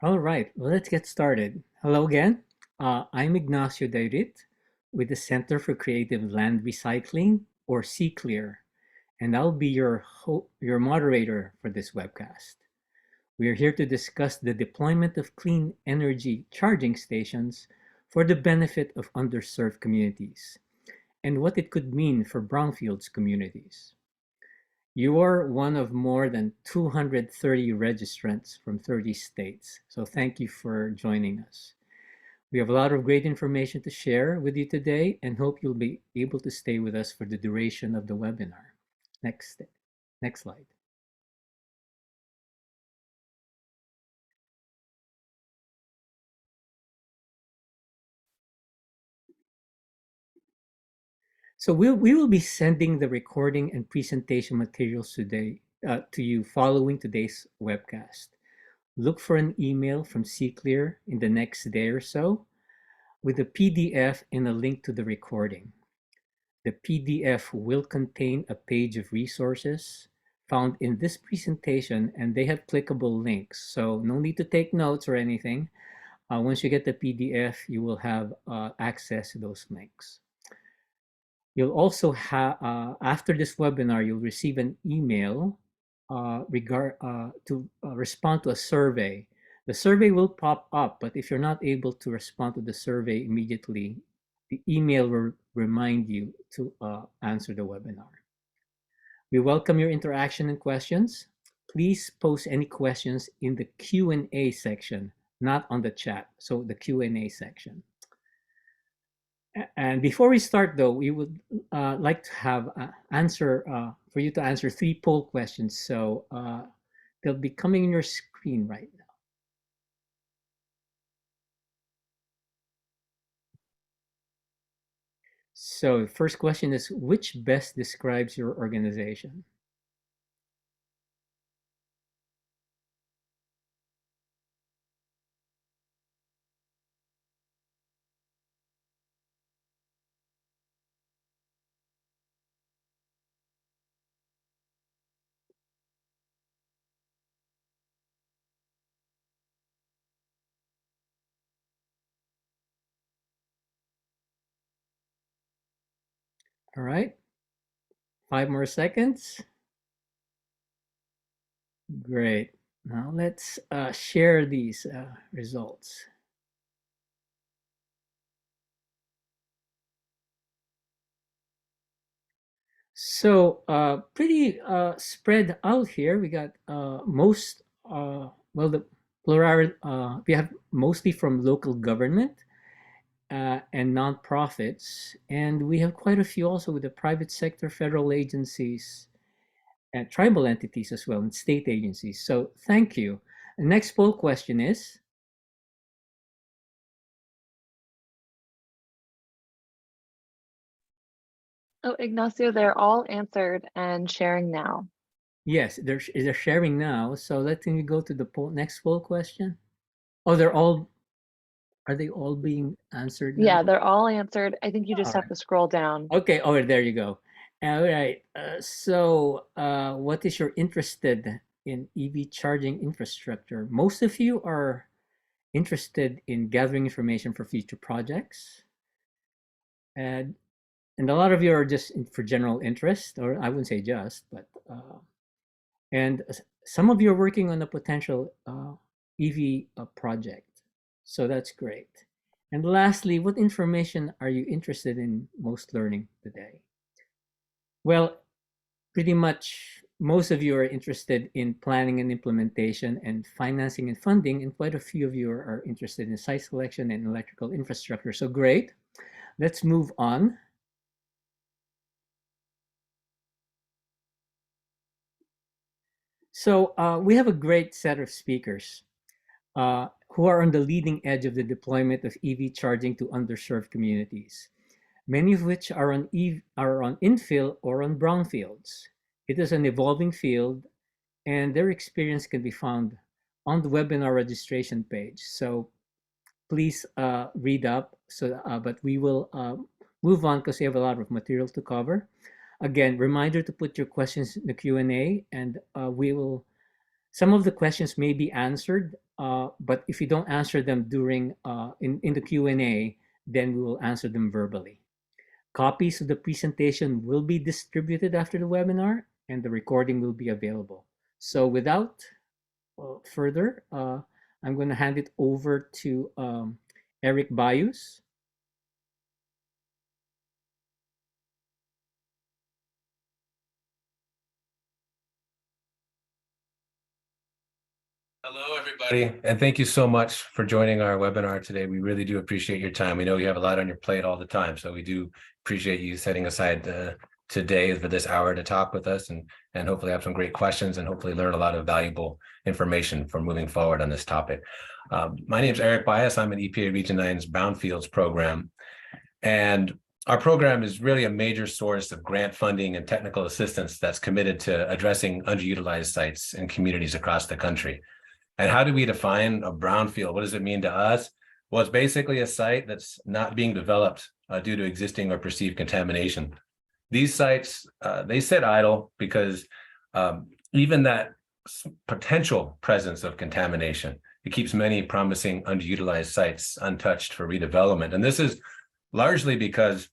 All right, well, let's get started. Hello again. I'm Ignacio Dairit with the Center for Creative Land Recycling, or CCLEAR, and I'll be your moderator for this webcast. We are here to discuss the deployment of clean energy charging stations for the benefit of underserved communities and what it could mean for Brownfields communities. You are one of more than 230 registrants from 30 states, so thank you for joining us. We have a lot of great information to share with you today and hope you'll be able to stay with us for the duration of the webinar. Next, next slide. So we will be sending the recording and presentation materials today to you following today's webcast. Look for an email from CClear in the next day or so with a PDF and a link to the recording. The PDF will contain a page of resources found in this presentation, and they have clickable links. So no need to take notes or anything. Once you get the PDF, you will have access to those links. You'll also have, after this webinar, you'll receive an email to respond to a survey. The survey will pop up, but if you're not able to respond to the survey immediately, the email will remind you to answer the webinar. We welcome your interaction and questions. Please post any questions in the Q&A section, not on the chat, so the Q&A section. And before we start, though, we would like to have for you to answer 3 poll questions. So they'll be coming in your screen right now. So the first question is, which best describes your organization? All right, 5 more seconds. Great. Now let's share these results. So pretty spread out here. We got the plurality, we have mostly from local government and nonprofits, and we have quite a few also with the private sector, federal agencies, and tribal entities as well, and state agencies. So thank you. The next poll question is, Oh, Ignacio, they're all answered and sharing now. yes, they're sharing now. So let me go to the next poll question. Oh, are they all being answered now? Yeah, they're all answered. I think you just All have right. to scroll down. Okay. Oh, there you go. All right. What is your interested in EV charging infrastructure? Most of you are interested in gathering information for future projects, and a lot of you are just for general interest, or I wouldn't say just, but and some of you are working on a potential EV project. So that's great. And lastly, what information are you interested in most learning today? Well, pretty much most of you are interested in planning and implementation and financing and funding, and quite a few of you are interested in site selection and electrical infrastructure. So great. Let's move on. So we have a great set of speakers who are on the leading edge of the deployment of EV charging to underserved communities, many of which are on infill or on brownfields. It is an evolving field, and their experience can be found on the webinar registration page. So please read up. But we will move on because we have a lot of material to cover. Again, reminder to put your questions in the Q&A, and we will Some of the questions may be answered, but if you don't answer them during in the Q&A, then we will answer them verbally. Copies of the presentation will be distributed after the webinar, and the recording will be available. So without further, I'm going to hand it over to Eric Bayus. Hello, everybody, and thank you so much for joining our webinar today. We really do appreciate your time. We know you have a lot on your plate all the time, so we do appreciate you setting aside today for this hour to talk with us and hopefully have some great questions and hopefully learn a lot of valuable information for moving forward on this topic. My name is Eric Bias. I'm in EPA Region 9's Brownfields program, and our program is really a major source of grant funding and technical assistance that's committed to addressing underutilized sites in communities across the country. And how do we define a brownfield? What does it mean to us? Well, it's basically a site that's not being developed due to existing or perceived contamination. These sites, they sit idle because even that potential presence of contamination, it keeps many promising underutilized sites untouched for redevelopment. And this is largely because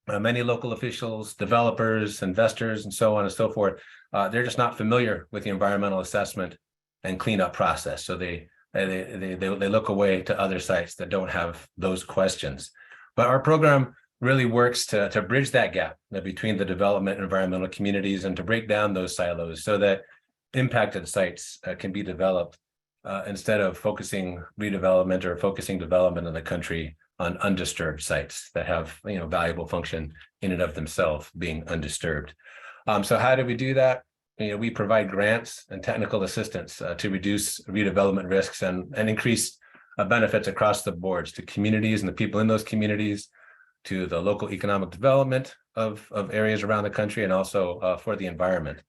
many local officials, developers, investors, and so on and so forth, they're just not familiar with the environmental assessment and cleanup process. So they look away to other sites that don't have those questions. But our program really works to bridge that gap between the development and environmental communities and to break down those silos so that impacted sites can be developed instead of focusing redevelopment or focusing development in the country on undisturbed sites that have valuable function in and of themselves being undisturbed. So how do we do that? We provide grants and technical assistance to reduce redevelopment risks and increase benefits across the boards to communities and the people in those communities, to the local economic development of areas around the country, and also for the environment.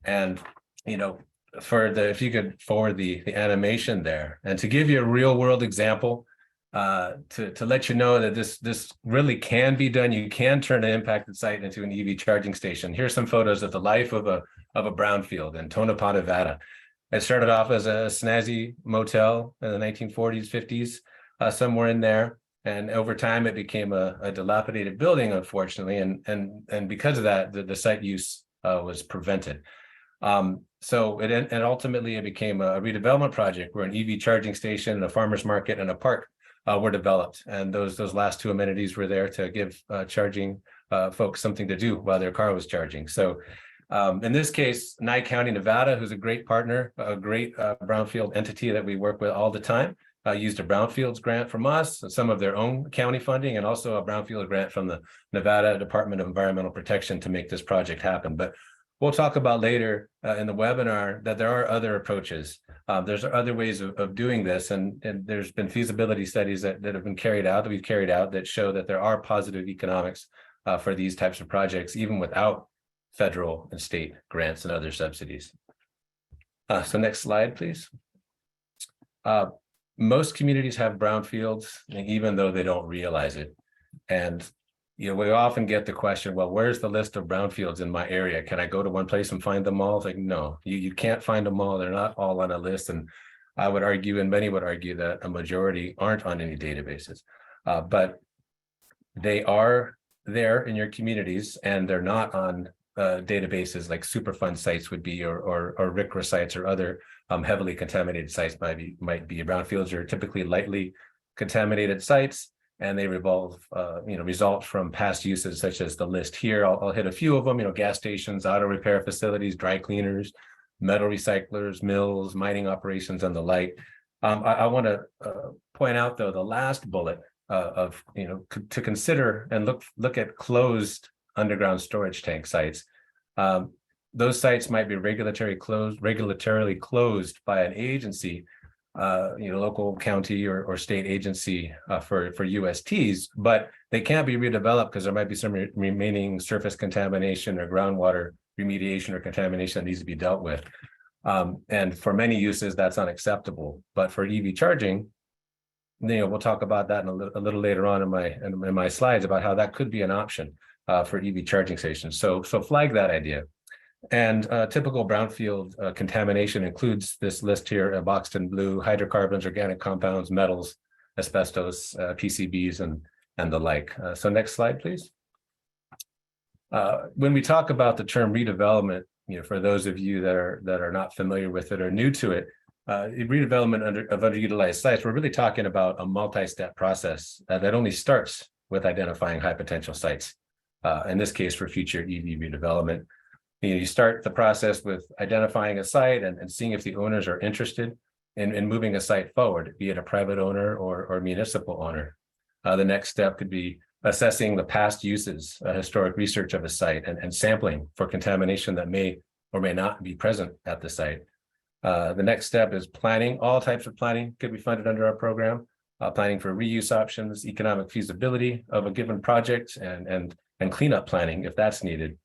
And if you could forward the animation there, and to give you a real world example, to let you know that this really can be done. You can turn an impacted site into an EV charging station. Here's some photos of the life of a brownfield in Tonopah, Nevada. It started off as a snazzy motel in the 1940s, 50s, somewhere in there. And over time, it became a dilapidated building, unfortunately. And because of that, the site use was prevented. So it ultimately it became a redevelopment project where an EV charging station, a farmer's market, and a park were developed. And those last two amenities were there to give charging folks something to do while their car was charging. So in this case, Nye County, Nevada, who's a great partner, a great brownfield entity that we work with all the time, used a brownfields grant from us, some of their own county funding, and also a brownfield grant from the Nevada Department of Environmental Protection to make this project happen. But we'll talk about later in the webinar that there are other approaches. There's other ways of doing this, and there's been feasibility studies that have been carried out, that we've carried out, that show that there are positive economics for these types of projects, even without federal and state grants and other subsidies. So next slide, please. Most communities have brownfields, even though they don't realize it. And we often get the question, well, where's the list of brownfields in my area? Can I go to one place and find them all? It's like, no, you can't find them all. They're not all on a list. And I would argue, and many would argue, that a majority aren't on any databases. But they are there in your communities, and they're not on databases like Superfund sites would be, or RCRA sites, or other heavily contaminated sites might be. Brownfields are typically lightly contaminated sites, and they result from past uses such as the list here. I'll hit a few of them. Gas stations, auto repair facilities, dry cleaners, metal recyclers, mills, mining operations, and the like. I want to point out, though, the last bullet to consider and look at closed underground storage tank sites. Those sites might be regulatorily closed by an agency, local county or state agency for USTs, but they can't be redeveloped because there might be some remaining surface contamination or groundwater remediation or contamination that needs to be dealt with. And for many uses, that's unacceptable. But for EV charging, we'll talk about that a little later on in my slides about how that could be an option for EV charging stations. So flag that idea. And typical brownfield contamination includes this list here, boxed in blue: hydrocarbons, organic compounds, metals, asbestos, PCBs, and the like. So next slide, please. When we talk about the term redevelopment, for those of you that are not familiar with it or new to it, redevelopment of underutilized sites, we're really talking about a multi-step process that only starts with identifying high potential sites. In this case, for future EV redevelopment, you start the process with identifying a site and seeing if the owners are interested in moving a site forward, be it a private owner or municipal owner. The next step could be assessing the past uses, historic research of a site, and sampling for contamination that may or may not be present at the site. The next step is planning. All types of planning could be funded under our program. Planning for reuse options, economic feasibility of a given project, and cleanup planning if that's needed.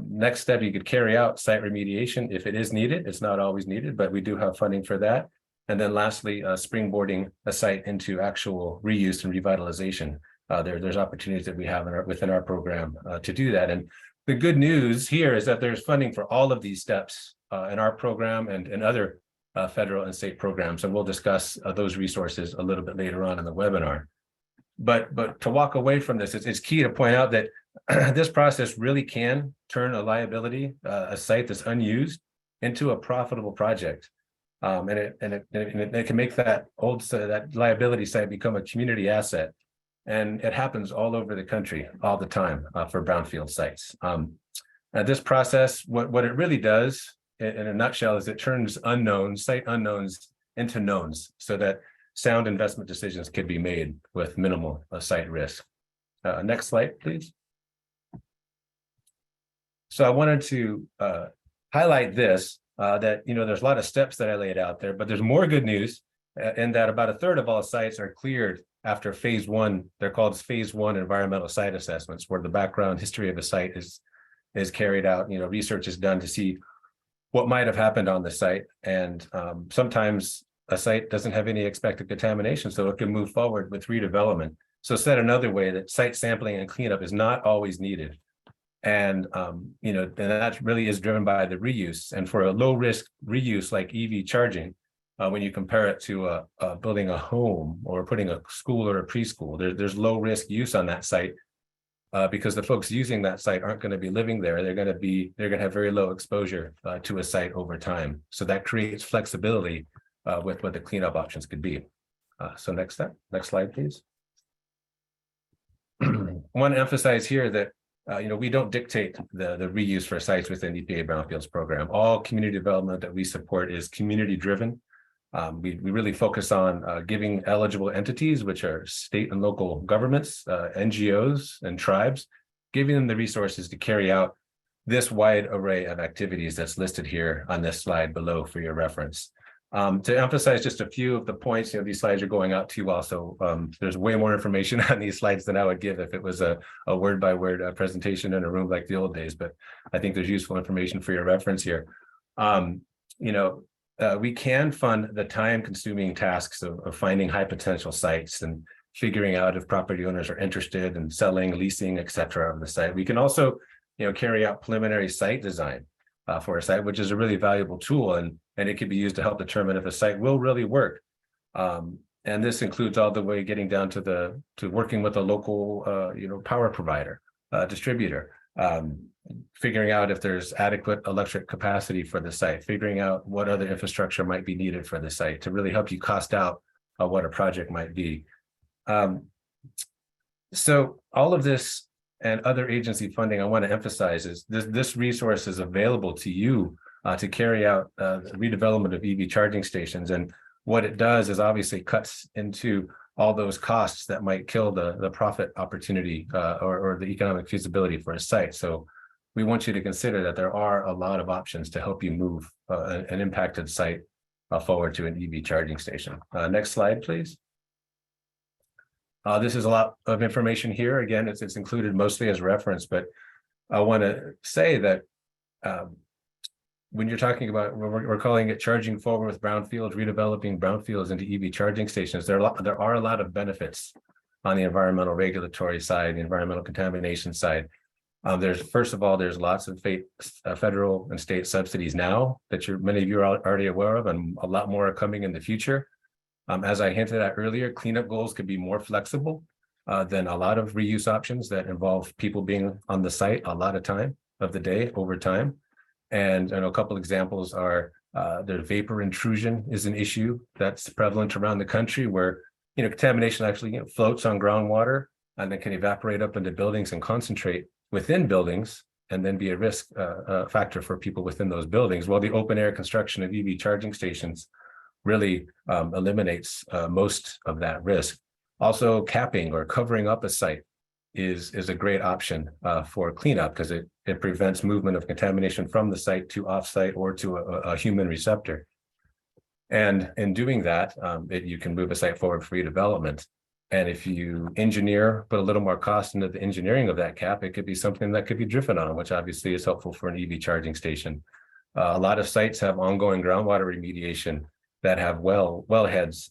Next step, you could carry out site remediation if it is needed. It's not always needed, but we do have funding for that. And then lastly, springboarding a site into actual reuse and revitalization. There's opportunities that we have within our program to do that. And the good news here is that there's funding for all of these steps in our program and in other federal and state programs. And we'll discuss those resources a little bit later on in the webinar. But to walk away from this, it's key to point out that this process really can turn a liability, a site that's unused, into a profitable project. And it can make that liability site become a community asset. And it happens all over the country all the time for brownfield sites. This process, what it really does in a nutshell is it turns site unknowns into knowns, so that sound investment decisions could be made with minimal site risk. Next slide, please. So I wanted to highlight this, that there's a lot of steps that I laid out there, but there's more good news in that about a third of all sites are cleared after phase one. They're called phase one environmental site assessments, where the background history of a site is carried out. Research is done to see what might have happened on the site, and sometimes a site doesn't have any expected contamination, so it can move forward with redevelopment. So said another way, that site sampling and cleanup is not always needed. And and that really is driven by the reuse. And for a low risk reuse like EV charging, when you compare it to building a home or putting a school or a preschool, there's low risk use on that site because the folks using that site aren't going to be living there. They're going to have very low exposure to a site over time. So that creates flexibility with what the cleanup options could be. So next slide, please. I want to emphasize here that we don't dictate the reuse for sites within EPA Brownfields program. All community development that we support is community driven. We really focus on giving eligible entities, which are state and local governments, NGOs, and tribes, giving them the resources to carry out this wide array of activities that's listed here on this slide below for your reference. To emphasize just a few of the points, these slides are going out to you also. There's way more information on these slides than I would give if it was a word by word presentation in a room like the old days, but I think there's useful information for your reference here. We can fund the time consuming tasks of finding high potential sites and figuring out if property owners are interested in selling, leasing, et cetera, of the site. We can also carry out preliminary site design for a site, which is a really valuable tool, and it can be used to help determine if a site will really work. And this includes all the way getting down to working with a local power provider, distributor, figuring out if there's adequate electric capacity for the site, figuring out what other infrastructure might be needed for the site to really help you cost out what a project might be. So all of this and other agency funding, I want to emphasize, is this resource is available to you to carry out the redevelopment of EV charging stations. And what it does is obviously cuts into all those costs that might kill the profit opportunity or the economic feasibility for a site. So we want you to consider that there are a lot of options to help you move an impacted site forward to an EV charging station. Next slide, please. This is a lot of information here. Again, it's included mostly as reference, but I want to say that when you're talking about, we're calling it charging forward with brownfields, redeveloping brownfields into EV charging stations, there are a lot of benefits on the environmental regulatory side, the environmental contamination side. There's first of all, there's lots of federal and state subsidies now that many of you are already aware of, and a lot more are coming in the future. As I hinted at earlier, cleanup goals could be more flexible than a lot of reuse options that involve people being on the site a lot of time of the day over time. And a couple examples are the vapor intrusion is an issue that's prevalent around the country, where contamination actually floats on groundwater and then can evaporate up into buildings and concentrate within buildings, and then be a risk factor for people within those buildings. Well, the open air construction of EV charging stations really eliminates most of that risk. Also, capping or covering up a site is a great option for cleanup, because it prevents movement of contamination from the site to offsite or to a human receptor. And in doing that, you can move a site forward for redevelopment. And if you put a little more cost into the engineering of that cap, it could be something that could be driven on, which obviously is helpful for an EV charging station. A lot of sites have ongoing groundwater remediation that have wellheads,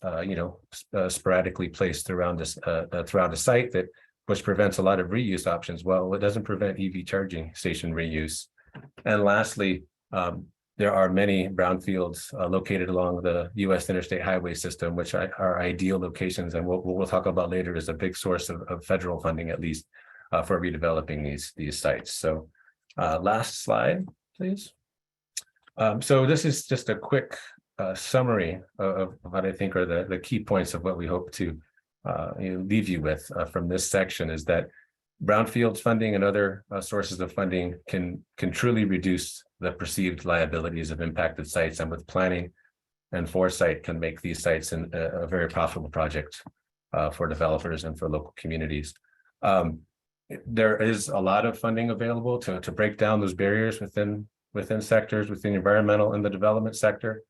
sporadically placed throughout a site, which prevents a lot of reuse options. Well, it doesn't prevent EV charging station reuse. And lastly, there are many brownfields located along the U.S. interstate highway system, which are ideal locations, and we'll talk about later, is a big source of federal funding, at least for redeveloping these sites. So last slide, please. So this is just a quick summary of what I think are the key points of what we hope to leave you with from this section, is that brownfields funding and other sources of funding can truly reduce the perceived liabilities of impacted sites, and with planning and foresight can make these sites a very profitable project for developers and for local communities. There is a lot of funding available to break down those barriers within sectors, within the environmental and the development sector.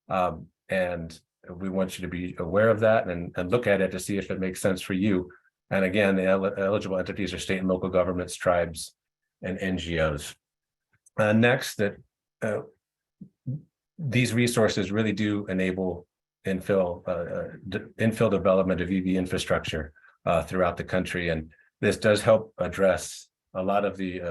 And we want you to be aware of that and look at it to see if it makes sense for you. And again, the eligible entities are state and local governments, tribes, and NGOs. Next, these resources really do enable infill development of EV infrastructure throughout the country. And this does help address a lot of the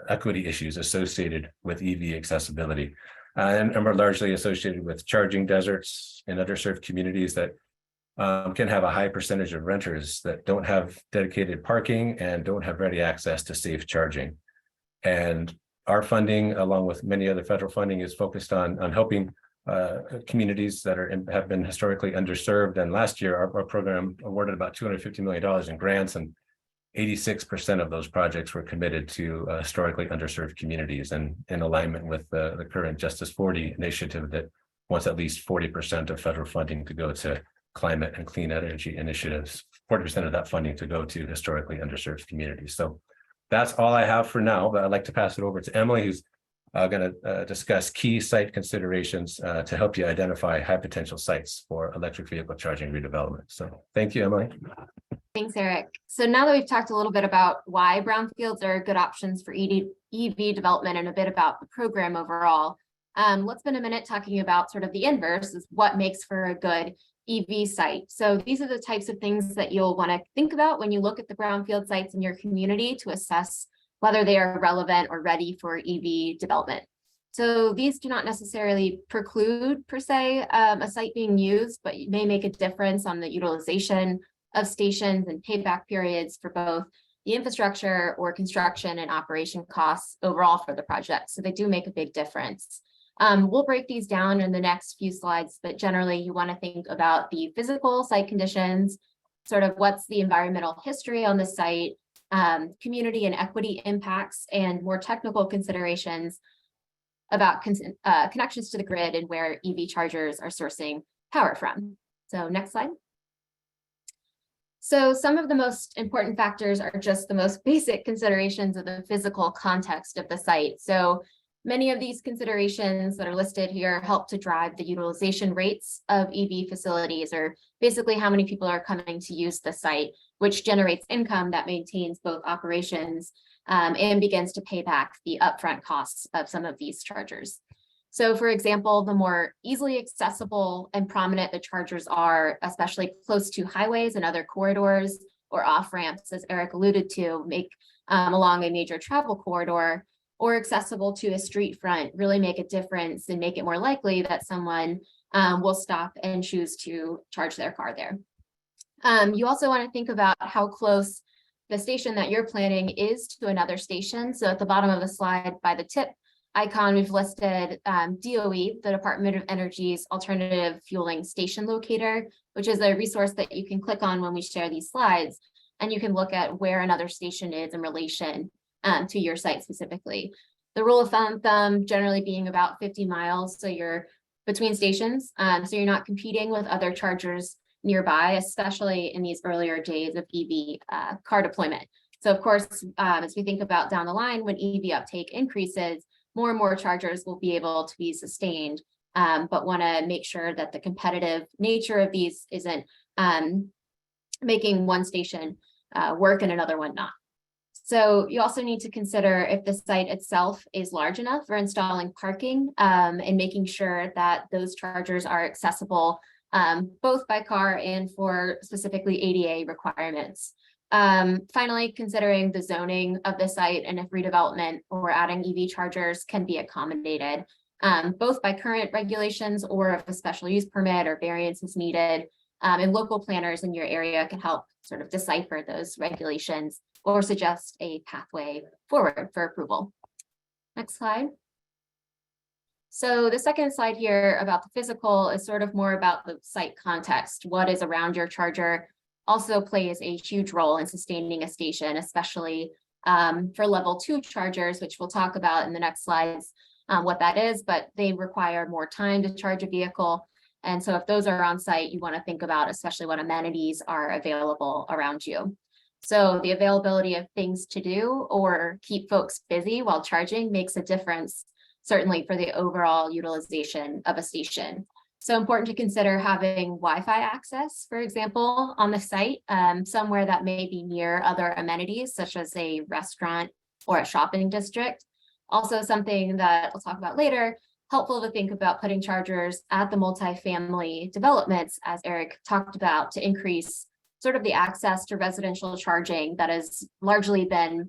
equity issues associated with EV accessibility. And we're largely associated with charging deserts in underserved communities that can have a high percentage of renters that don't have dedicated parking and don't have ready access to safe charging. And our funding, along with many other federal funding, is focused on helping communities that have been historically underserved. And last year, our program awarded about $250 million in grants, and 86% of those projects were committed to historically underserved communities, and in alignment with the current Justice 40 initiative that wants at least 40% of federal funding to go to climate and clean energy initiatives, 40% of that funding to go to historically underserved communities. So that's all I have for now, but I'd like to pass it over to Emily, who's going to discuss key site considerations to help you identify high potential sites for electric vehicle charging redevelopment. So thank you, Emily. Thanks, Eric. So now that we've talked a little bit about why brownfields are good options for EV development and a bit about the program overall, let's spend a minute talking about sort of the inverse, is what makes for a good EV site. So these are the types of things that you'll want to think about when you look at the brownfield sites in your community to assess whether they are relevant or ready for EV development. So these do not necessarily preclude, per se, a site being used, but may make a difference on the utilization of stations and payback periods for both the infrastructure or construction and operation costs overall for the project. So they do make a big difference. We'll break these down in the next few slides, but generally you want to think about the physical site conditions, sort of what's the environmental history on the site, community and equity impacts, and more technical considerations about connections to the grid and where EV chargers are sourcing power from. So next slide. So some of the most important factors are just the most basic considerations of the physical context of the site. So many of these considerations that are listed here help to drive the utilization rates of EV facilities, or basically how many people are coming to use the site, which generates income that maintains both operations and begins to pay back the upfront costs of some of these chargers. So for example, the more easily accessible and prominent the chargers are, especially close to highways and other corridors or off ramps, as Eric alluded to, make along a major travel corridor or accessible to a street front really make a difference and make it more likely that someone will stop and choose to charge their car there. You also want to think about how close the station that you're planning is to another station. So at the bottom of the slide by the tip icon, we've listed DOE, the Department of Energy's Alternative Fueling Station Locator, which is a resource that you can click on when we share these slides, and you can look at where another station is in relation to your site specifically. The rule of thumb generally being about 50 miles, so you're between stations, so you're not competing with other chargers nearby, especially in these earlier days of EV car deployment. So of course, as we think about down the line, when EV uptake increases, more and more chargers will be able to be sustained, but want to make sure that the competitive nature of these isn't making one station work and another one not. So you also need to consider if the site itself is large enough for installing parking, and making sure that those chargers are accessible both by car and for specifically ADA requirements. Finally, considering the zoning of the site and if redevelopment or adding EV chargers can be accommodated, both by current regulations or if a special use permit or variance is needed, and local planners in your area can help sort of decipher those regulations or suggest a pathway forward for approval. Next slide. So the second slide here about the physical is sort of more about the site context. What is around your charger also plays a huge role in sustaining a station, especially for level 2 chargers, which we'll talk about in the next slides, what that is, but they require more time to charge a vehicle. And so if those are on site, you want to think about especially what amenities are available around you. So the availability of things to do or keep folks busy while charging makes a difference, certainly for the overall utilization of a station. So important to consider having Wi-Fi access, for example, on the site, somewhere that may be near other amenities, such as a restaurant or a shopping district. Also something that I'll talk about later, helpful to think about putting chargers at the multifamily developments, as Eric talked about, to increase sort of the access to residential charging that has largely been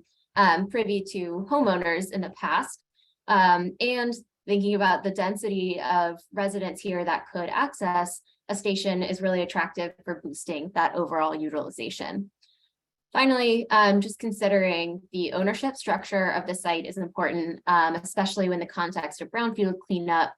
privy to homeowners in the past. And thinking about the density of residents here that could access a station is really attractive for boosting that overall utilization. Finally, just considering the ownership structure of the site is important, especially when the context of brownfield cleanup,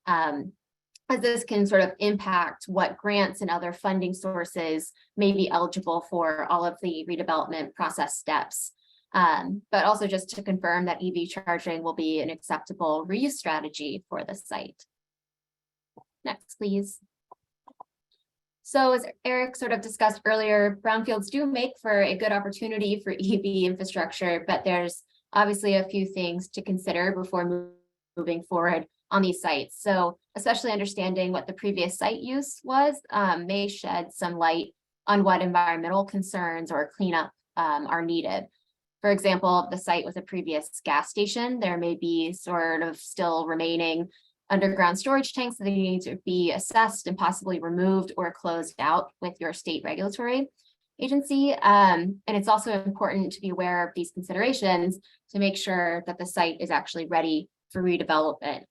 as this can sort of impact what grants and other funding sources may be eligible for all of the redevelopment process steps. But also just to confirm that EV charging will be an acceptable reuse strategy for the site. Next, please. So as Eric sort of discussed earlier, brownfields do make for a good opportunity for EV infrastructure, but there's obviously a few things to consider before moving forward on these sites. So especially understanding what the previous site use was may shed some light on what environmental concerns or cleanup are needed. For example, the site with a previous gas station, there may be sort of still remaining underground storage tanks that need to be assessed and possibly removed or closed out with your state regulatory agency. And it's also important to be aware of these considerations to make sure that the site is actually ready for redevelopment.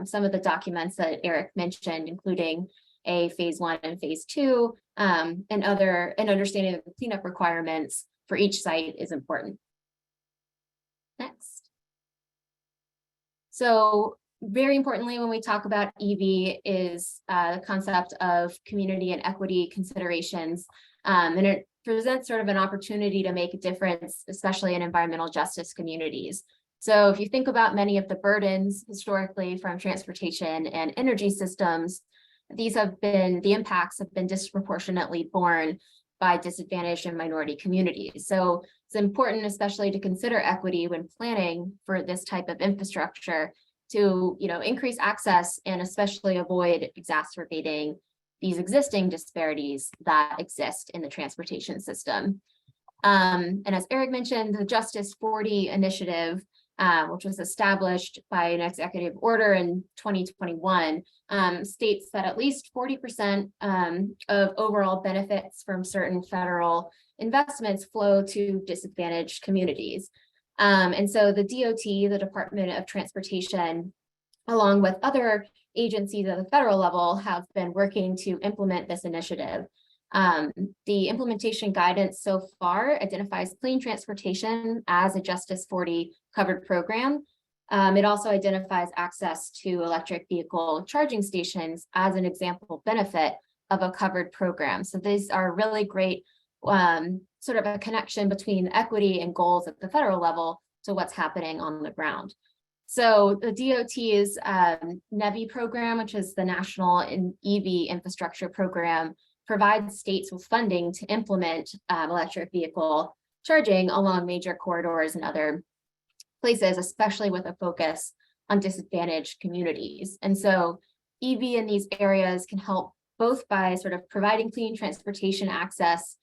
Some of the documents that Eric mentioned, including a phase 1 and phase 2, and understanding of the cleanup requirements for each site is important. Next. So very importantly, when we talk about EV is the concept of community and equity considerations. And it presents sort of an opportunity to make a difference, especially in environmental justice communities. So if you think about many of the burdens historically from transportation and energy systems, the impacts have been disproportionately borne by disadvantaged and minority communities. So it's important, especially to consider equity when planning for this type of infrastructure to, increase access and especially avoid exacerbating these existing disparities that exist in the transportation system. And as Eric mentioned, the Justice 40 initiative, which was established by an executive order in 2021, states that at least 40% of overall benefits from certain federal investments flow to disadvantaged communities. And so the DOT, the Department of Transportation, along with other agencies at the federal level, have been working to implement this initiative. The implementation guidance so far identifies clean transportation as a Justice 40 covered program. It also identifies access to electric vehicle charging stations as an example benefit of a covered program. So these are really great, sort of a connection between equity and goals at the federal level to what's happening on the ground. So the DOT's NEVI program, which is the National EV Infrastructure Program, provides states with funding to implement electric vehicle charging along major corridors and other places, especially with a focus on disadvantaged communities. And so EV in these areas can help both by sort of providing clean transportation access,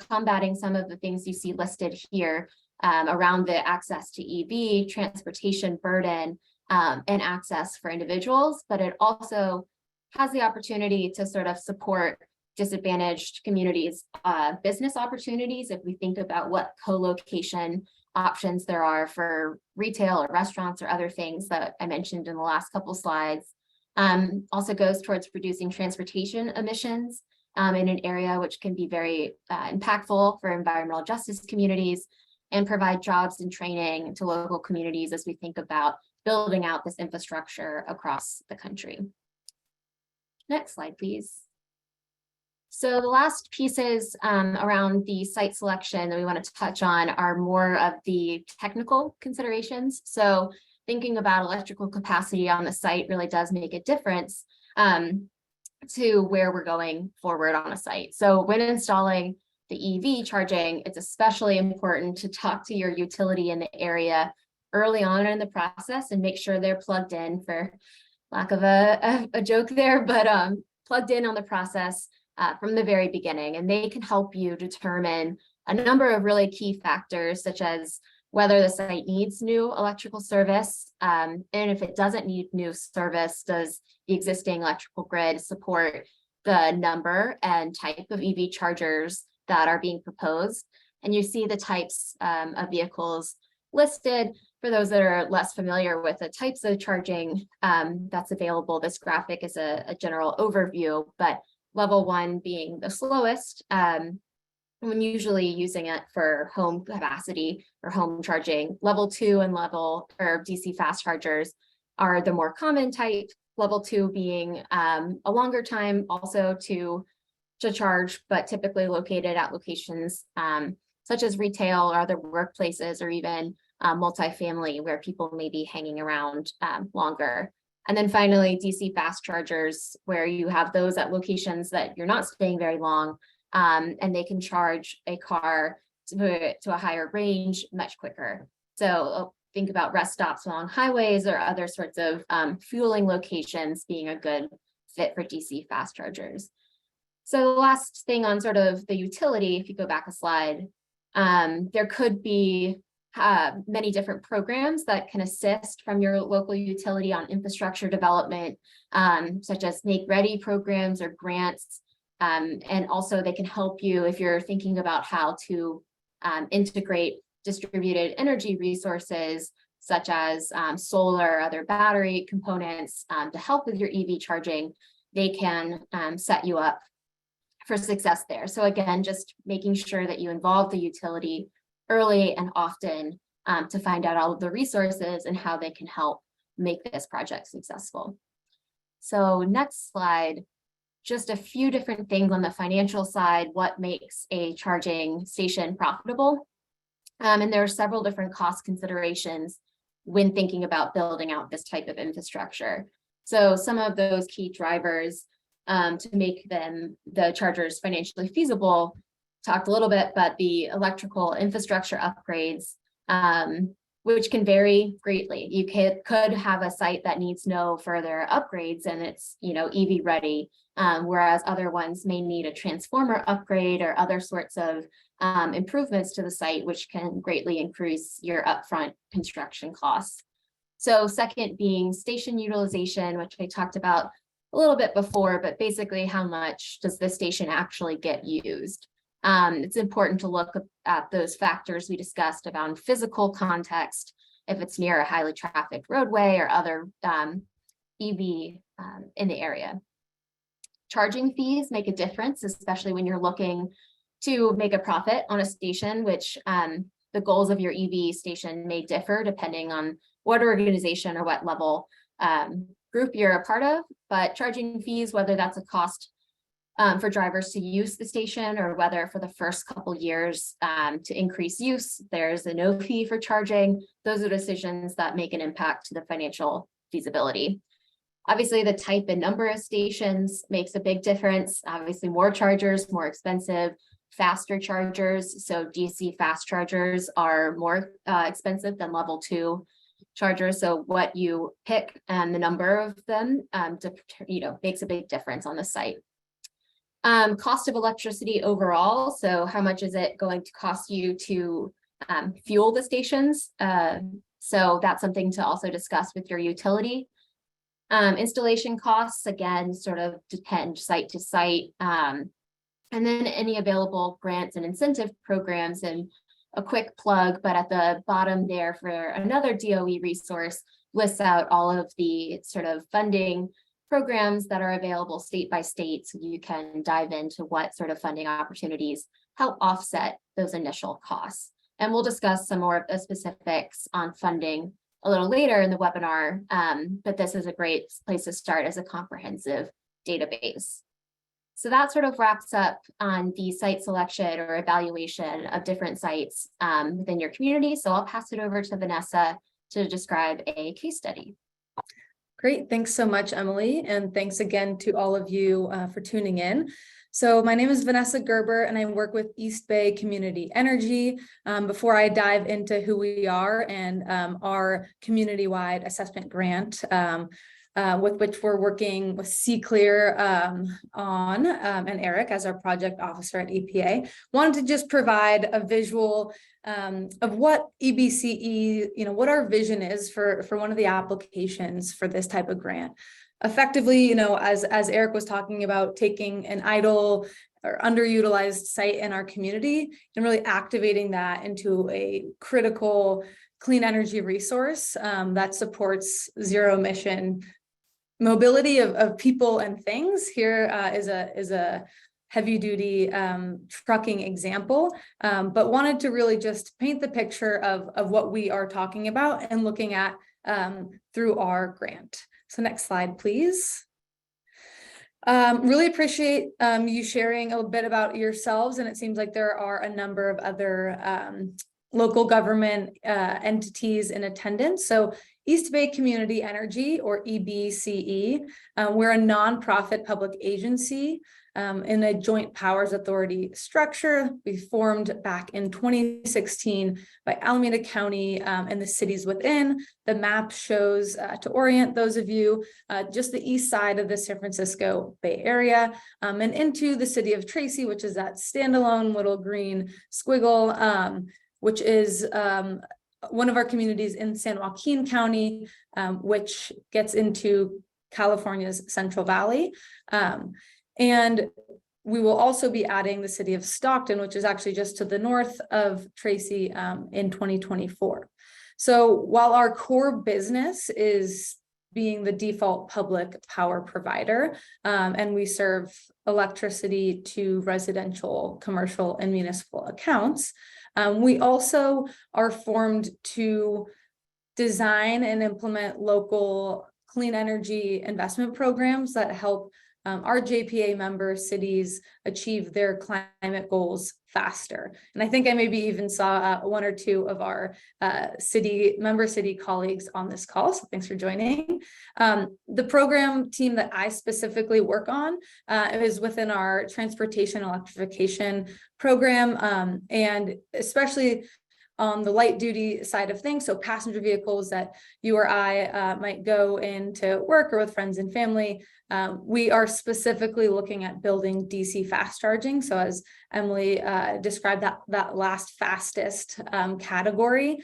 combating some of the things you see listed here around the access to EV, transportation burden, and access for individuals, but it also has the opportunity to sort of support disadvantaged communities, business opportunities, if we think about what co-location options there are for retail or restaurants or other things that I mentioned in the last couple slides. Also goes towards reducing transportation emissions in an area which can be very impactful for environmental justice communities, and provide jobs and training to local communities as we think about building out this infrastructure across the country. Next slide, please. So the last pieces around the site selection that we want to touch on are more of the technical considerations. So thinking about electrical capacity on the site really does make a difference to where we're going forward on a site. So when installing the EV charging, it's especially important to talk to your utility in the area early on in the process and make sure they're plugged in, for lack of a joke there, but plugged in on the process from the very beginning. And they can help you determine a number of really key factors, such as whether the site needs new electrical service, and if it doesn't need new service, does the existing electrical grid support the number and type of EV chargers that are being proposed. And you see the types of vehicles listed. For those that are less familiar with the types of charging that's available, this graphic is a general overview, but level 1 being the slowest. I'm usually using it for home capacity or home charging. Level 2 and DC fast chargers are the more common type. Level 2 being a longer time also to charge, but typically located at locations such as retail or other workplaces, or even multifamily, where people may be hanging around longer. And then finally, DC fast chargers, where you have those at locations that you're not staying very long, and they can charge a car to a higher range much quicker. So think about rest stops along highways or other sorts of fueling locations being a good fit for DC fast chargers. So the last thing on sort of the utility, if you go back a slide, there could be many different programs that can assist from your local utility on infrastructure development, such as Make Ready programs or grants. And also they can help you if you're thinking about how to integrate distributed energy resources, such as solar, other battery components to help with your EV charging. They can set you up for success there. So again, just making sure that you involve the utility early and often to find out all of the resources and how they can help make this project successful. So next slide, just a few different things on the financial side, what makes a charging station profitable. And there are several different cost considerations when thinking about building out this type of infrastructure. So some of those key drivers to make the chargers financially feasible, talked a little bit, but the electrical infrastructure upgrades, which can vary greatly. You could have a site that needs no further upgrades and it's EV ready, whereas other ones may need a transformer upgrade or other sorts of improvements to the site, which can greatly increase your upfront construction costs. So second being station utilization, which I talked about a little bit before, but basically how much does the station actually get used? It's important to look at those factors we discussed about physical context, if it's near a highly trafficked roadway or other EV in the area. Charging fees make a difference, especially when you're looking to make a profit on a station, which the goals of your EV station may differ depending on what organization or what level group you're a part of. But charging fees, whether that's a cost for drivers to use the station or whether for the first couple years to increase use, there's a no fee for charging. Those are decisions that make an impact to the financial feasibility. Obviously, the type and number of stations makes a big difference. Obviously, more chargers, more expensive, faster chargers. So DC fast chargers are more expensive than level 2 chargers. So what you pick and the number of them makes a big difference on the site. Cost of electricity overall. So how much is it going to cost you to fuel the stations? So that's something to also discuss with your utility. Installation costs, again, sort of depend site to site. And then any available grants and incentive programs, and a quick plug, but at the bottom there for another DOE resource lists out all of the sort of funding programs that are available state by state, so you can dive into what sort of funding opportunities help offset those initial costs. And we'll discuss some more of the specifics on funding a little later in the webinar, but this is a great place to start as a comprehensive database. So that sort of wraps up on the site selection or evaluation of different sites within your community. So I'll pass it over to Vanessa to describe a case study. Great, thanks so much, Emily, and thanks again to all of you for tuning in. So my name is Vanessa Gerber, and I work with East Bay Community Energy. Before I dive into who we are and our community-wide assessment grant, with which we're working with C-Clear on, and Eric as our project officer at EPA, wanted to just provide a visual of what EBCE, what our vision is for one of the applications for this type of grant. Effectively, as Eric was talking about, taking an idle or underutilized site in our community and really activating that into a critical clean energy resource that supports zero emission mobility of people and things. Here is a heavy duty trucking example, but wanted to really just paint the picture of what we are talking about and looking at through our grant. So next slide, please. Really appreciate you sharing a little bit about yourselves, and it seems like there are a number of other local government entities in attendance. So East Bay Community Energy, or EBCE, we're a nonprofit public agency in a joint powers authority structure. We formed back in 2016 by Alameda County and the cities within. The map shows, to orient those of you, just the east side of the San Francisco Bay Area and into the city of Tracy, which is that standalone little green squiggle, which is one of our communities in San Joaquin County, which gets into California's Central Valley. And we will also be adding the city of Stockton, which is actually just to the north of Tracy in 2024. So while our core business is being the default public power provider, and we serve electricity to residential, commercial, and municipal accounts, we also are formed to design and implement local clean energy investment programs that help our JPA member cities achieve their climate goals faster. And I think I maybe even saw one or two of our member city colleagues on this call, so thanks for joining. The program team that I specifically work on is within our transportation electrification program, and especially on the light duty side of things, so passenger vehicles that you or I might go into work or with friends and family. We are specifically looking at building DC fast charging. So as Emily described, that last fastest category,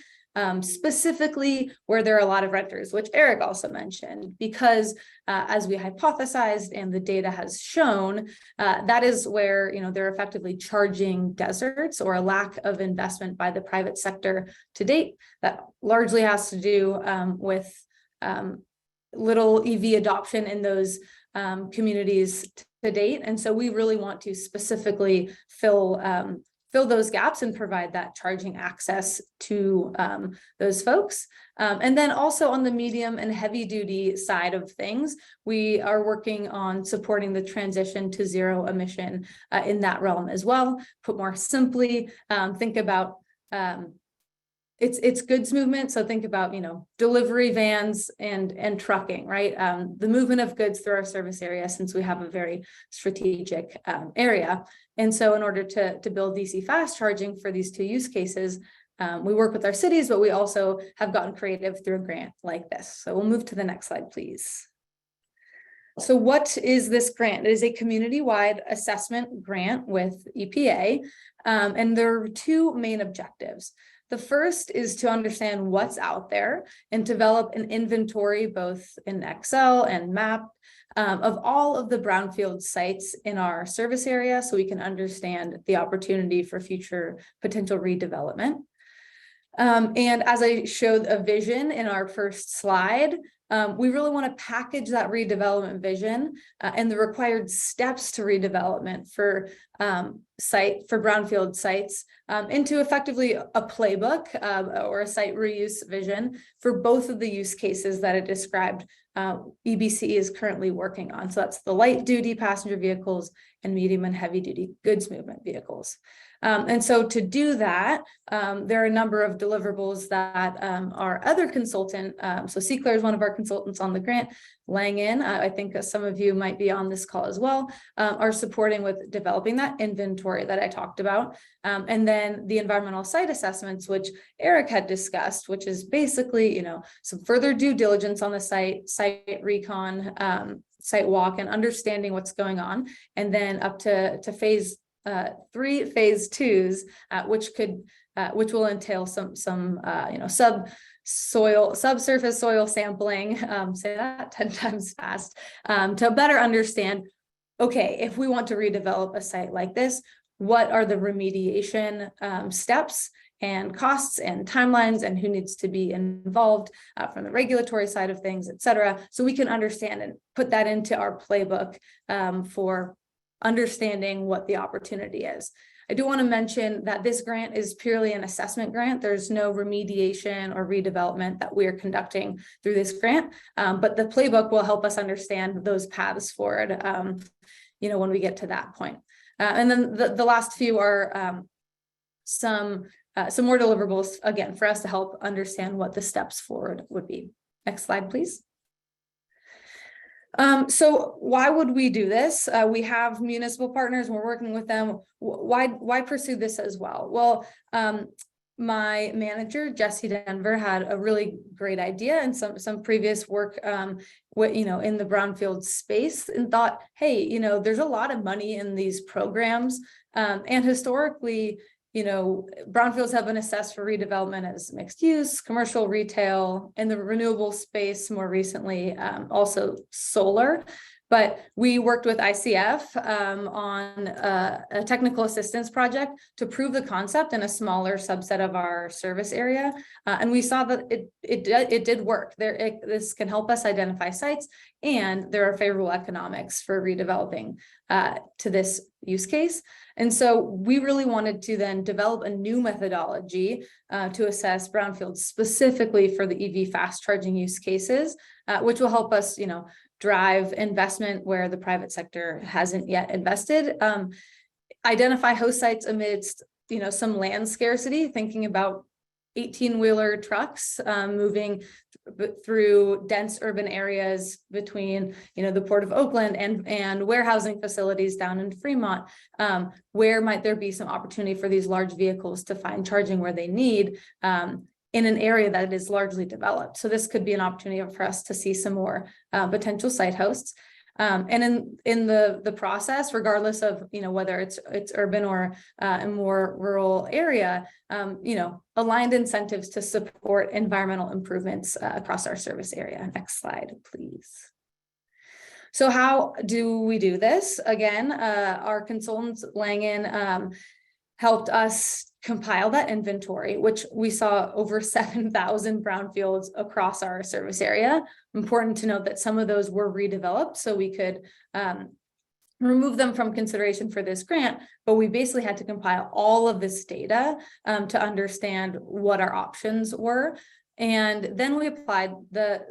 specifically where there are a lot of renters, which Eric also mentioned, because as we hypothesized and the data has shown, that is where, they're effectively charging deserts or a lack of investment by the private sector to date. That largely has to do with little EV adoption in those communities to date. And so we really want to specifically fill those gaps and provide that charging access to those folks. And then also on the medium and heavy duty side of things, we are working on supporting the transition to zero emission in that realm as well. Put more simply, think about it's goods movement. So think about, delivery vans and trucking, right? The movement of goods through our service area, since we have a very strategic area. And so in order to build DC fast charging for these two use cases, we work with our cities, but we also have gotten creative through a grant like this. So we'll move to the next slide, please. So what is this grant? It is a community-wide assessment grant with EPA, and there are two main objectives. The first is to understand what's out there and develop an inventory, both in Excel and map, of all of the brownfield sites in our service area, so we can understand the opportunity for future potential redevelopment. And as I showed a vision in our first slide, we really want to package that redevelopment vision and the required steps to redevelopment for brownfield sites into effectively a playbook or a site reuse vision for both of the use cases that I described EBC is currently working on. So that's the light duty passenger vehicles and medium and heavy duty goods movement vehicles. And so to do that, there are a number of deliverables that our other consultant, so Seekler is one of our consultants on the grant, Langen, I think some of you might be on this call as well, are supporting with developing that inventory that I talked about. And then the environmental site assessments, which Eric had discussed, which is basically, some further due diligence on the site recon, site walk, and understanding what's going on. And then up to phase 3, phase 2s, which will entail some subsurface soil sampling, say that 10 times fast, to better understand, okay, if we want to redevelop a site like this, what are the remediation steps and costs and timelines, and who needs to be involved from the regulatory side of things, et cetera, so we can understand and put that into our playbook for understanding what the opportunity is. I do want to mention that this grant is purely an assessment grant. There's no remediation or redevelopment that we are conducting through this grant, but the playbook will help us understand those paths forward, when we get to that point. And then the last few are some more deliverables, again, for us to help understand what the steps forward would be. Next slide, please. So why would we do this? We have municipal partners, we're working with them. Why pursue this as well? Well, my manager, Jesse Denver, had a really great idea and some previous work, in the brownfield space, and thought, hey, there's a lot of money in these programs. And historically, brownfields have been assessed for redevelopment as mixed use, commercial, retail, in the renewable space more recently, also solar. But we worked with ICF on a technical assistance project to prove the concept in a smaller subset of our service area. And we saw that it did work. This can help us identify sites, and there are favorable economics for redeveloping to this use case. And so we really wanted to then develop a new methodology to assess brownfields specifically for the EV fast charging use cases, which will help us, drive investment where the private sector hasn't yet invested, identify host sites amidst, some land scarcity, thinking about 18-wheeler trucks moving through dense urban areas between, the Port of Oakland and warehousing facilities down in Fremont. Where might there be some opportunity for these large vehicles to find charging where they need in an area that is largely developed? So this could be an opportunity for us to see some more potential site hosts. And in the process, regardless of, whether it's urban or a more rural area, aligned incentives to support environmental improvements across our service area. Next slide, please. So how do we do this? Again, our consultants, Langen, helped us compile that inventory, which we saw over 7,000 brownfields across our service area. Important to note that some of those were redeveloped, so we could remove them from consideration for this grant, but we basically had to compile all of this data to understand what our options were. And then we applied the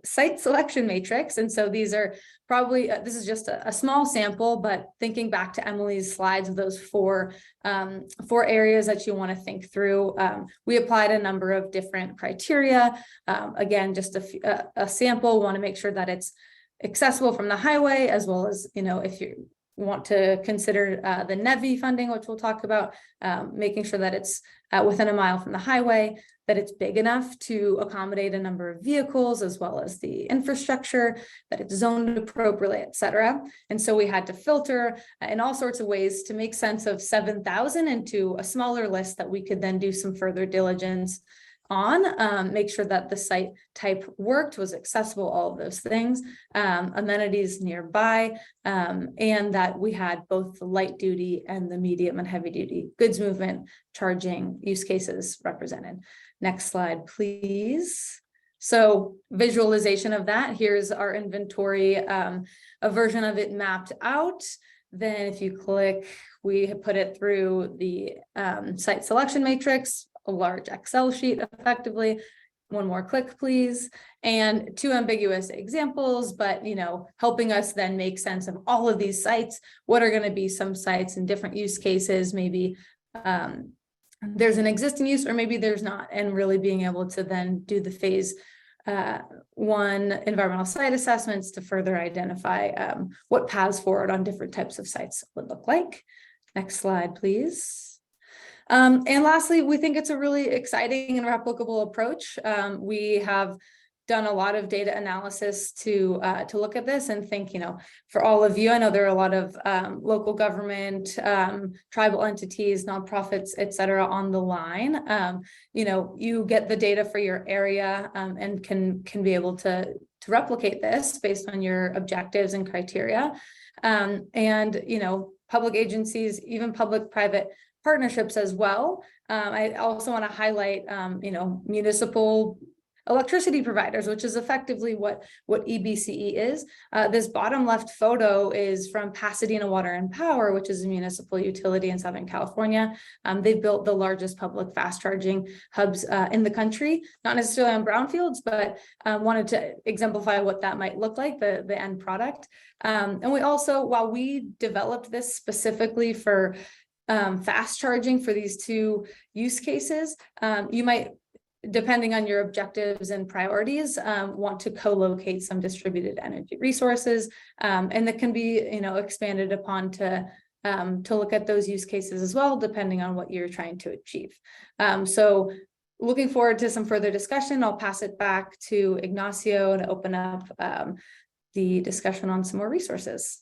site selection matrix. And so these are probably, this is just a small sample, but thinking back to Emily's slides of those four areas that you want to think through, we applied a number of different criteria. Again, just a sample, want to make sure that it's accessible from the highway, as well as, if you want to consider the NEVI funding, which we'll talk about, making sure that it's within a mile from the highway, that it's big enough to accommodate a number of vehicles, as well as the infrastructure, that it's zoned appropriately, et cetera. And so we had to filter in all sorts of ways to make sense of 7,000 into a smaller list that we could then do some further diligence on, make sure that the site type worked, was accessible, all of those things, amenities nearby, and that we had both the light duty and the medium and heavy duty goods movement charging use cases represented. Next slide, please. So visualization of that, here's our inventory, a version of it mapped out. Then if you click, we have put it through the site selection matrix, a large Excel sheet effectively. One more click, please. And two ambiguous examples, but helping us then make sense of all of these sites. What are going to be some sites in different use cases? Maybe there's an existing use, or maybe there's not, and really being able to then do the phase one environmental site assessments to further identify what paths forward on different types of sites would look like. Next slide, please. And lastly, we think it's a really exciting and replicable approach. We have done a lot of data analysis to look at this and think, for all of you, I know there are a lot of local government, tribal entities, nonprofits, et cetera, on the line. You get the data for your area and can be able to replicate this based on your objectives and criteria. Public agencies, even public-private partnerships as well. I also want to highlight, municipal electricity providers, which is effectively what EBCE is. This bottom left photo is from Pasadena Water and Power, which is a municipal utility in Southern California. They've built the largest public fast charging hubs in the country, not necessarily on brownfields, but wanted to exemplify what that might look like, the end product. And we also, while we developed this specifically for fast charging for these two use cases, you might, depending on your objectives and priorities, want to co-locate some distributed energy resources, and that can be, expanded upon to look at those use cases as well, depending on what you're trying to achieve. So looking forward to some further discussion. I'll pass it back to Ignacio to open up the discussion on some more resources.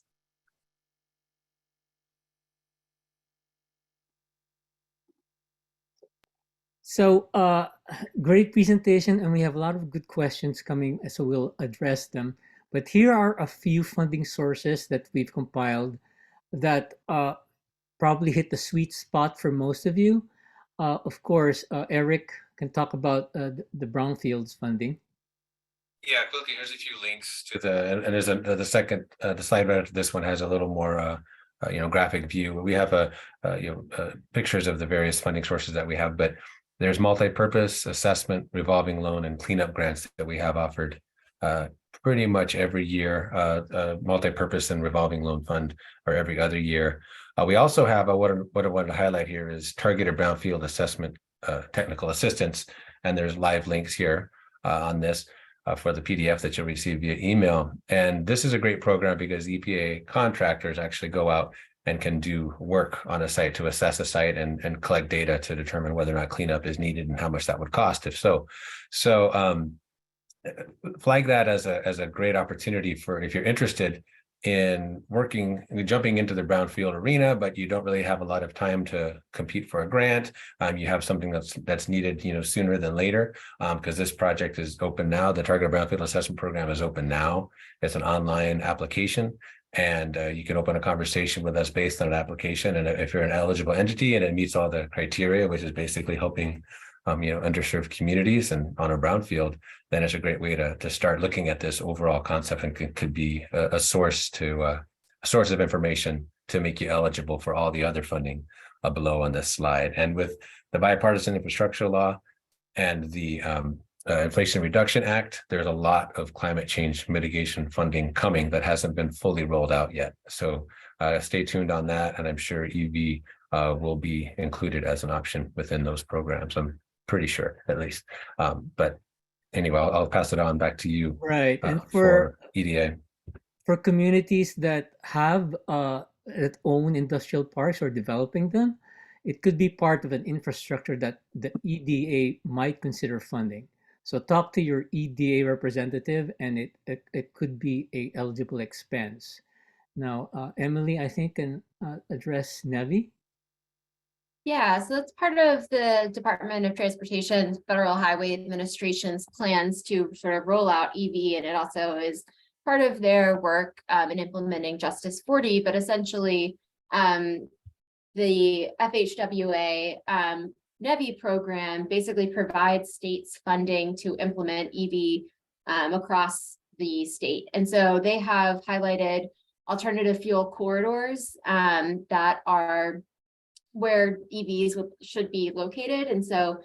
So great presentation, and we have a lot of good questions coming, so we'll address them. But here are a few funding sources that we've compiled that probably hit the sweet spot for most of you. Of course, Eric can talk about the Brownfields funding. Yeah, quickly, here's a few links to and there's the second, the slide right after this one has a little more graphic view. We have pictures of the various funding sources that we have, but there's multi-purpose, assessment, revolving loan, and cleanup grants that we have offered pretty much every year. Multi-purpose and revolving loan fund are every other year. We also have what I wanted to highlight here is targeted brownfield assessment technical assistance, and there's live links here on this for the PDF that you'll receive via email. And this is a great program because EPA contractors actually go out and can do work on a site to assess a site and collect data to determine whether or not cleanup is needed and how much that would cost if so. So flag that as a great opportunity for if you're interested in jumping into the brownfield arena, but you don't really have a lot of time to compete for a grant. You have something that's needed, sooner than later, because this project is open now. The Targeted Brownfield Assessment Program is open now. It's an online application, and you can open a conversation with us based on an application. And if you're an eligible entity and it meets all the criteria, which is basically helping underserved communities and on a brownfield, then it's a great way to start looking at this overall concept, and could be a source of information to make you eligible for all the other funding below on this slide. And with the bipartisan infrastructure law and the Inflation Reduction Act, there's a lot of climate change mitigation funding coming that hasn't been fully rolled out yet. So stay tuned on that, and I'm sure EV will be included as an option within those programs. I'm pretty sure, at least. But anyway, I'll pass it on back to you. Right. And for EDA. For communities that have that own industrial parks or developing them, it could be part of an infrastructure that the EDA might consider funding. So talk to your EDA representative, and it could be a eligible expense. Now, Emily, I think, can address NEVI. Yeah, so that's part of the Department of Transportation, Federal Highway Administration's plans to sort of roll out EV, and it also is part of their work in implementing Justice 40, but essentially the FHWA NEVI program basically provides states funding to implement EV across the state. And so they have highlighted alternative fuel corridors that are where EVs should be located. And so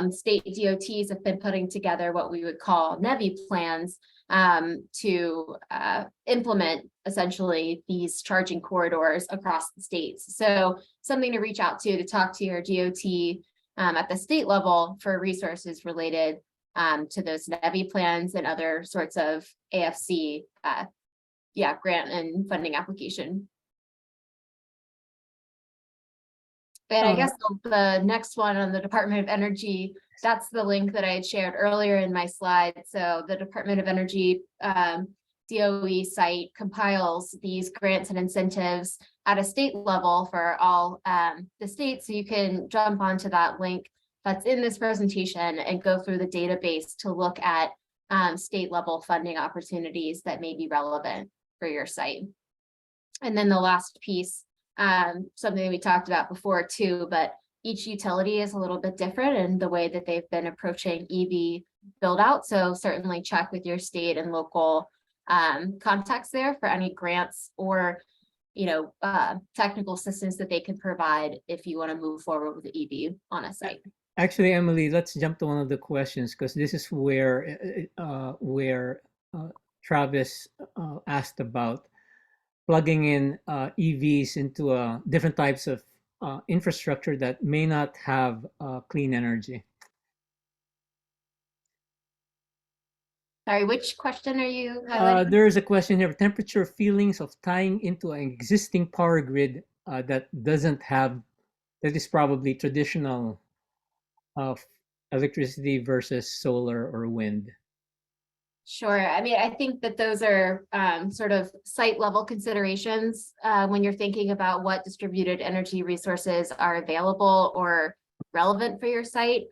state DOTs have been putting together what we would call NEVI plans to implement essentially these charging corridors across the states. So something to reach out to talk to your DOT at the state level for resources related to those NEVI plans and other sorts of AFC grant and funding application. And I guess the next one on the Department of Energy, that's the link that I had shared earlier in my slide. So the Department of Energy DOE site compiles these grants and incentives at a state level for all the states. So you can jump onto that link that's in this presentation and go through the database to look at state level funding opportunities that may be relevant for your site. And then the last piece, something we talked about before too, but each utility is a little bit different in the way that they've been approaching EV build out. So certainly check with your state and local contacts there for any grants or technical assistance that they can provide if you want to move forward with the EV on a site. Actually, Emily, let's jump to one of the questions, because this is where Travis asked about plugging in EVs into different types of infrastructure that may not have clean energy. Sorry, which question are you highlighting? There's a question here: temperature feelings of tying into an existing power grid that is probably traditional electricity versus solar or wind. Sure. I mean, I think that those are sort of site level considerations when you're thinking about what distributed energy resources are available or relevant for your site.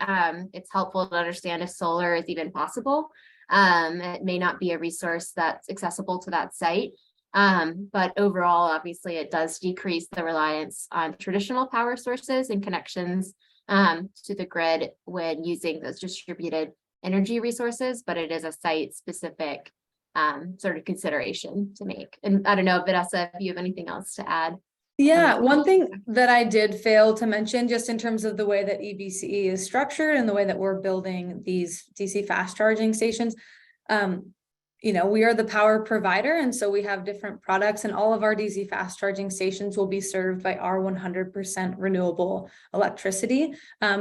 It's helpful to understand if solar is even possible. It may not be a resource that's accessible to that site. But overall, obviously, it does decrease the reliance on traditional power sources and connections to the grid when using those distributed energy resources, but it is a site specific sort of consideration to make. And I don't know, Vanessa, if you have anything else to add. Yeah, one thing that I did fail to mention, just in terms of the way that EVCE is structured and the way that we're building these DC fast charging stations, we are the power provider, and so we have different products, and all of our DC fast charging stations will be served by our 100% renewable electricity.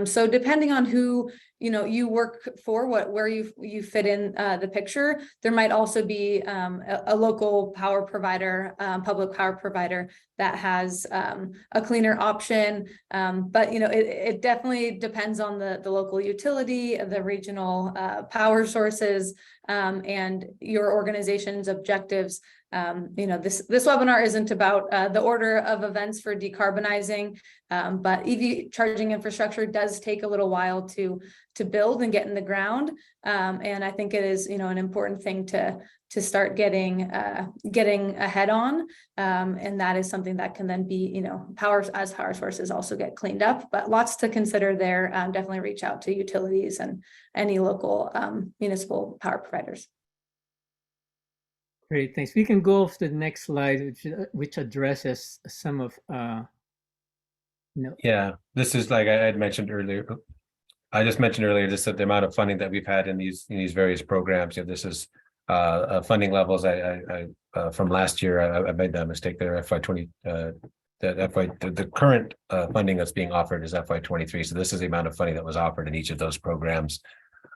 So depending on who you work for, where you fit in the picture, there might also be a local power provider, public power provider that has a cleaner option. But it definitely depends on the local utility, the regional power sources, and your organization's objectives. This webinar isn't about the order of events for decarbonizing, but EV charging infrastructure does take a little while to build and get in the ground. And I think it is, an important thing to start getting ahead on. And that is something that can then be, power sources also get cleaned up, but lots to consider there. Definitely reach out to utilities and any local municipal power providers. Great, thanks. We can go off to the next slide, which addresses some of Yeah, this is like I had mentioned earlier. I just mentioned earlier, just the amount of funding that we've had in these various programs. This is funding levels. I from last year, I made that mistake there. FY20, the current funding that's being offered is FY23. So this is the amount of funding that was offered in each of those programs.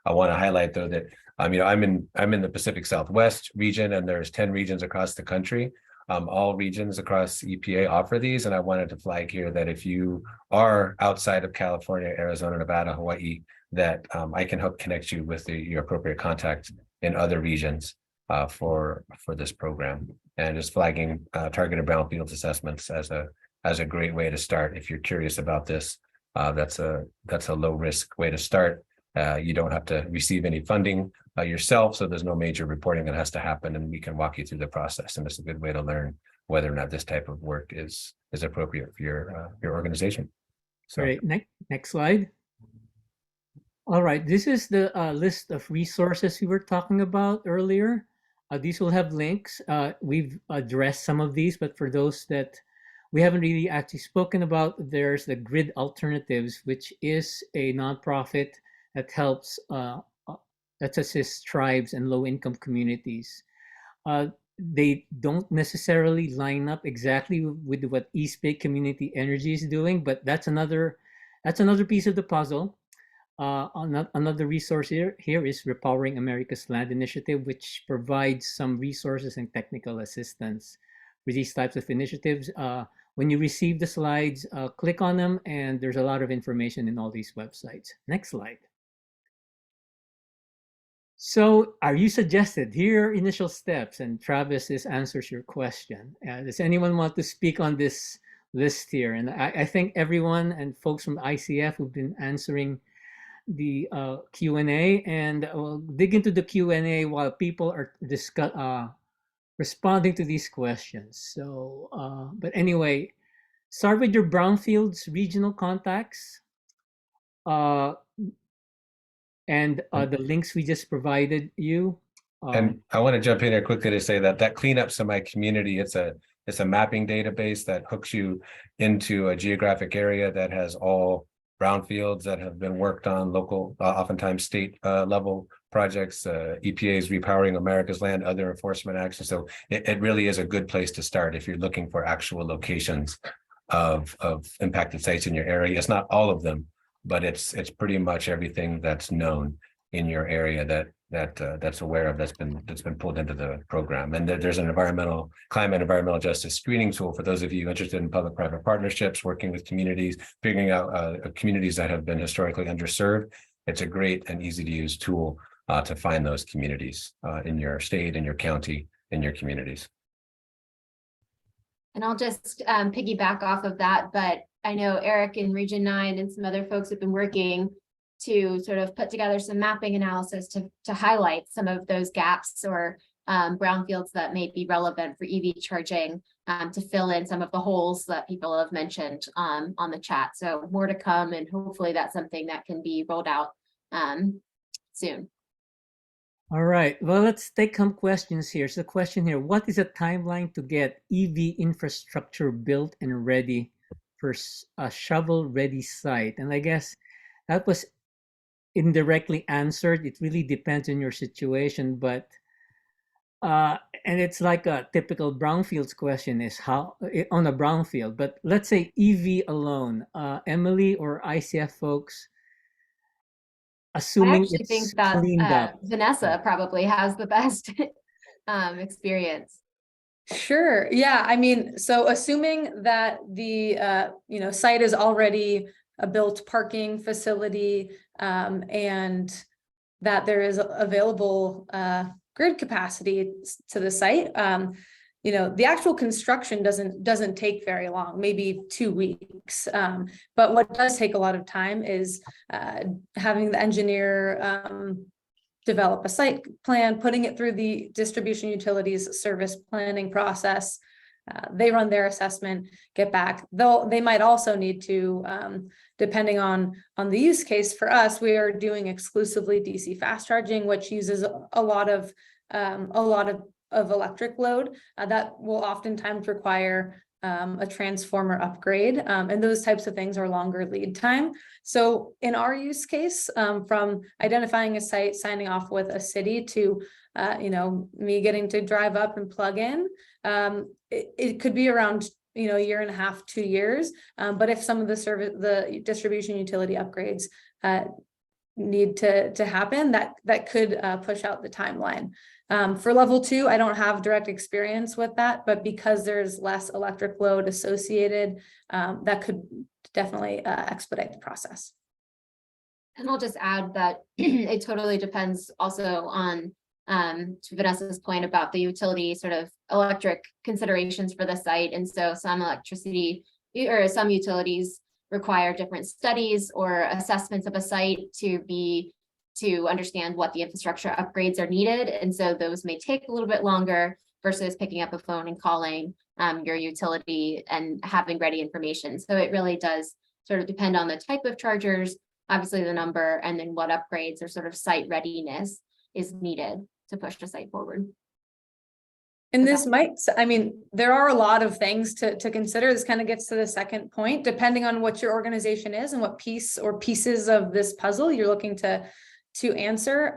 I want to highlight though that I'm in the Pacific Southwest region, and there's 10 regions across the country. All regions across EPA offer these, and I wanted to flag here that if you are outside of California, Arizona, Nevada, Hawaii, that I can help connect you with your appropriate contact in other regions for this program. And just flagging targeted brownfields assessments as a great way to start. If you're curious about this, that's a low risk way to start. You don't have to receive any funding yourself, so there's no major reporting that has to happen, and we can walk you through the process. And it's a good way to learn whether or not this type of work is appropriate for your organization. So, great. Next slide. All right, this is the list of resources we were talking about earlier. These will have links. We've addressed some of these, but for those that we haven't really actually spoken about, there's the Grid Alternatives, which is a nonprofit that helps that assists tribes and low-income communities. They don't necessarily line up exactly with what East Bay Community Energy is doing, but that's another piece of the puzzle. Another resource here is Repowering America's Land Initiative, which provides some resources and technical assistance for these types of initiatives. When you receive the slides, click on them, and there's a lot of information in all these websites. Next slide. So are you suggested? Here are initial steps, and Travis, this answers your question. Does anyone want to speak on this list here? And I think everyone and folks from ICF who've been answering the Q&A, and we'll dig into the Q&A while people are responding to these questions. So, but anyway, start with your Brownfields regional contacts. And the links we just provided you. And I want to jump in here quickly to say that Cleanups in My Community, it's a mapping database that hooks you into a geographic area that has all brownfields that have been worked on, local, oftentimes state level projects, EPA's Repowering America's Land, other enforcement actions. So it really is a good place to start if you're looking for actual locations of impacted sites in your area. It's not all of them, but it's pretty much everything that's known in your area that's aware of that's been pulled into the program. And there's an environmental justice screening tool for those of you interested in public-private partnerships, working with communities, figuring out communities that have been historically underserved. It's a great and easy to use tool to find those communities in your state, in your county, in your communities. And I'll just piggyback off of that, but I know Eric in Region 9 and some other folks have been working to sort of put together some mapping analysis to highlight some of those gaps or brownfields that may be relevant for EV charging, to fill in some of the holes that people have mentioned on the chat. So more to come, and hopefully that's something that can be rolled out soon. All right, well, let's take some questions here. So the question here, what is a timeline to get EV infrastructure built and ready for a shovel-ready site? And I guess that was indirectly answered. It really depends on your situation, but and it's like a typical brownfields question is how on a brownfield, but let's say EV alone, Emily or ICF folks, I assuming actually it's think that cleaned up. Vanessa probably has the best experience. Sure. Yeah. I mean, so assuming that the site is already a built parking facility, and that there is available grid capacity to the site, the actual construction doesn't take very long, maybe 2 weeks. But what does take a lot of time is having the engineer develop a site plan, putting it through the distribution utilities service planning process. They run their assessment, get back. Though they might also need to, depending on the use case. For us, we are doing exclusively DC fast charging, which uses a lot of electric load that will oftentimes require a transformer upgrade, and those types of things are longer lead time. So in our use case, from identifying a site, signing off with a city to me getting to drive up and plug in, it could be around a year and a half, 2 years. But if some of the distribution utility upgrades need to happen, that could push out the timeline. For level 2, I don't have direct experience with that, but because there's less electric load associated, that could definitely expedite the process. And I'll just add that it totally depends also on, to Vanessa's point about the utility sort of electric considerations for the site. And so some utilities require different studies or assessments of a site to understand what the infrastructure upgrades are needed. And so those may take a little bit longer versus picking up a phone and calling your utility and having ready information. So it really does sort of depend on the type of chargers, obviously the number, and then what upgrades or sort of site readiness is needed to push the site forward. And this there are a lot of things to consider. This kind of gets to the second point, depending on what your organization is and what piece or pieces of this puzzle you're looking to answer.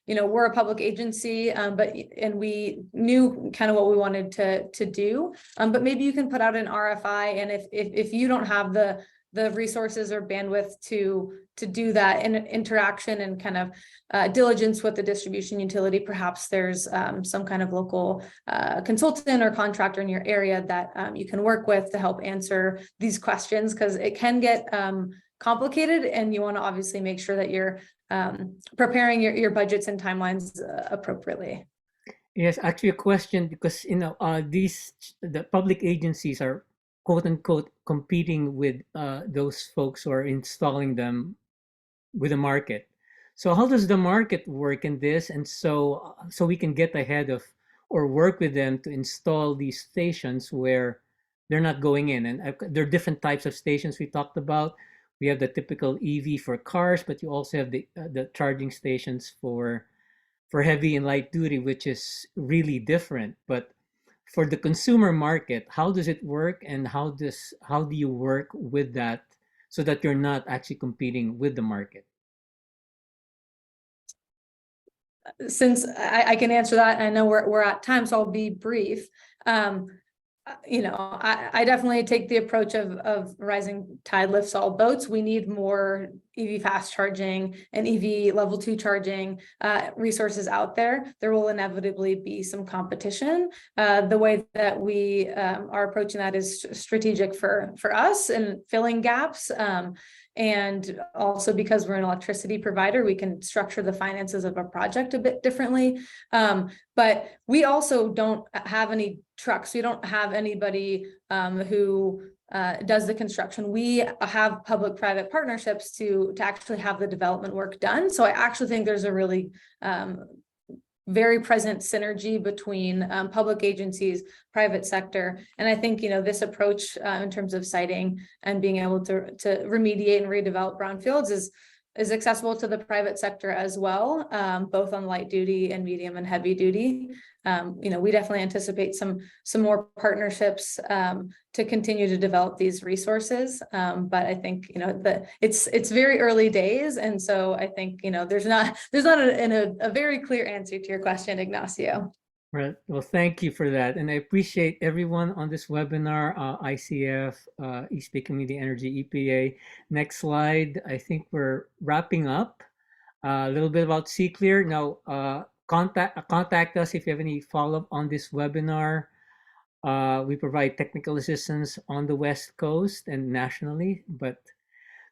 We're a public agency, and we knew kind of what we wanted to do. But maybe you can put out an RFI, and if you don't have the resources or bandwidth to do that in interaction and kind of diligence with the distribution utility, perhaps there's some kind of local consultant or contractor in your area that you can work with to help answer these questions, because it can get complicated, and you want to obviously make sure that you're preparing your budgets and timelines appropriately. Yes, actually a question, because the public agencies are quote unquote competing with those folks who are installing them with the market. So how does the market work in this? And so we can get ahead of or work with them to install these stations where they're not going in. And there are different types of stations we talked about. We have the typical EV for cars, but you also have the charging stations for heavy and light duty, which is really different. But for the consumer market, how does it work, and how do you work with that so that you're not actually competing with the market? Since I can answer that, I know we're at time, so I'll be brief. I definitely take the approach of rising tide lifts all boats. We need more EV fast charging and EV level 2 charging resources out there. There will inevitably be some competition. The way that we are approaching that is strategic for us and filling gaps. And also because we're an electricity provider, we can structure the finances of a project a bit differently. But we also don't have any trucks. We don't have anybody who does the construction. We have public-private partnerships to actually have the development work done. So I actually think there's a really very present synergy between public agencies, private sector. And I think, this approach in terms of siting and being able to remediate and redevelop brownfields is accessible to the private sector as well, both on light duty and medium and heavy duty. We definitely anticipate some more partnerships to continue to develop these resources. But I think, it's very early days. And so I think, there's not a very clear answer to your question, Ignacio. Right. Well, thank you for that. And I appreciate everyone on this webinar, ICF, East Bay Community Energy, EPA. Next slide. I think we're wrapping up. A little bit about CClear. Now, contact us if you have any follow-up on this webinar. We provide technical assistance on the West Coast and nationally, but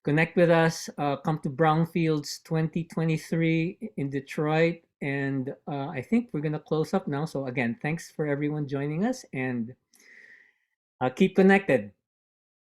connect with us. Come to Brownfields 2023 in Detroit. And I think we're going to close up now. So again, thanks for everyone joining us, and keep connected.